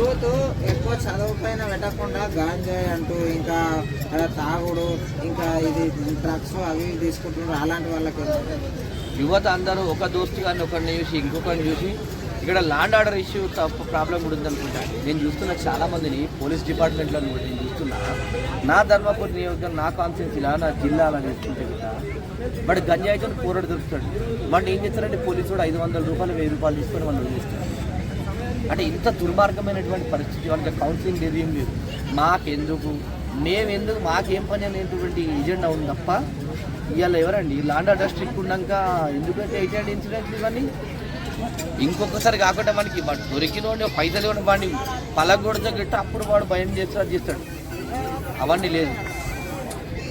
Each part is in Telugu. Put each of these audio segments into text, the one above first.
యూత్ ఎక్కువ చదువు పైన పెట్టకుండా గాంజాయి అంటూ ఇంకా తాగుడు ఇంకా ఇది డ్రగ్స్ అవి తీసుకుంటున్నారు. అలాంటి వాళ్ళకి యువత అందరూ ఒక దోస్తు కానీ ఒకరిని చూసి ఇంకొకరిని చూసి ఇక్కడ ల్యాండ్ ఆర్డర్ ఇష్యూ ప్రాబ్లం కూడా ఉందనుకుంటాను. నేను చూస్తున్న చాలామందిని పోలీస్ డిపార్ట్మెంట్లో కూడా నేను చూస్తున్నా. నా ధర్మపురి నియోజకవర్గం, నా కాన్స్టిట్యున్సీలా, నా జిల్లాలో చూస్తుంటే కదా బట్ గంజాయితో పోరాడు దొరుకుతాడు. మనం ఏం చేస్తారంటే పోలీసు కూడా 500 రూపాయలు 1000 రూపాయలు తీసుకొని మనం వదిలేస్తాడు. అంటే ఇంత దుర్మార్గమైనటువంటి పరిస్థితి. వాళ్ళకి కౌన్సిలింగ్ లేదు, ఏం లేదు. మాకెందుకు, మేమెందుకు, మాకేం పని అనేటువంటి ఎజెండా ఉంది తప్ప ఇవాళ ఎవరండి ల్యాండ్ ఆర్డర్ స్ట్రిక్ట్ ఉన్నాక ఎందుకంటే ఎయిటెండ్ ఇన్సిడెంట్లు ఇవన్నీ ఇంకొకసారి కాకుండా మనకి దొరికిన పైసలు ఇవ్వడం వాడిని పలగొడతా గిట్ట అప్పుడు వాడు భయం చేస్తాడు. అవన్నీ లేదు,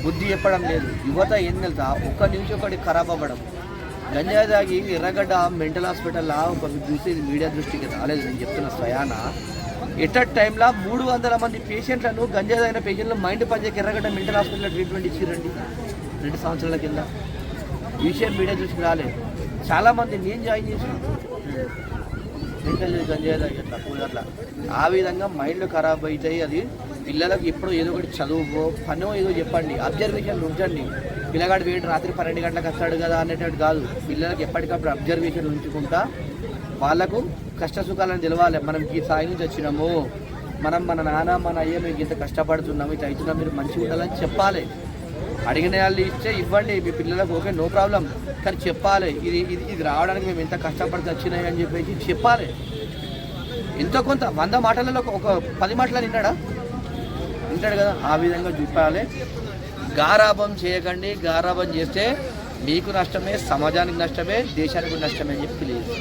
బుద్ధి చెప్పడం లేదు. యువత ఏం తెలుసా, ఒక్క నిమిషం ఒకటి ఖరాబ్ అవ్వడం. గంజాయి తాగి ఎర్రగడ్డ మెంటల్ హాస్పిటల్లో ఒక చూసి మీడియా దృష్టికి రాలేదు. నేను చెప్తున్న స్వయాన ఎట్ టైంలో 300 మంది పేషెంట్లను గంజాయి తాగిన పేషెంట్లు మైండ్ పనిచేయక ఎర్రగడ్డ మెంటల్ హాస్పిటల్లో ట్రీట్మెంట్ ఇచ్చిరండి 2 సంవత్సరాల కింద. ఈ విషయం మీడియా దృష్టికి రాలేదు. చాలామంది నేను జాయిన్ చేసిన మెంటల్ గంజాయి తాగి అట్లా ఆ విధంగా మైండ్లు ఖరాబ్ అవుతాయి. అది పిల్లలకు ఎప్పుడో ఏదో ఒకటి చదువు పనో ఏదో చెప్పండి, అబ్జర్వేషన్లు ఉంచండి. పిల్లగాడు వేడి రాత్రి 12 గంటలకు వస్తాడు కదా అనేటట్టు కాదు. పిల్లలకు ఎప్పటికప్పుడు అబ్జర్వేషన్ ఉంచుకుంటా వాళ్ళకు కష్ట సుఖాలను తెలవాలి. మనం ఈ స్థాయి నుంచి వచ్చినాము, మనం మన నాన్న మన అయ్య మీకు ఇంత కష్టపడుతున్నాము, ఇది అవుతున్నాం, మీరు మంచిగా ఉండాలని చెప్పాలి. అడిగిన వాళ్ళు ఇస్తే ఇవ్వండి మీ పిల్లలకు, ఓకే నో ప్రాబ్లం. కానీ చెప్పాలి ఇది రావడానికి మేము ఎంత కష్టపడితే వచ్చినాయి అని చెప్పేసి చెప్పాలి. ఎంతో కొంత 100 మాటలలో ఒక 10 మాటలు వింటాడు కదా, ఆ విధంగా చూపాలి. గారాబం చేయకండి. గారాబం చేస్తే మీకు నష్టమే, సమాజానికి నష్టమే, దేశానికి నష్టమే అని చెప్పి తెలియదు.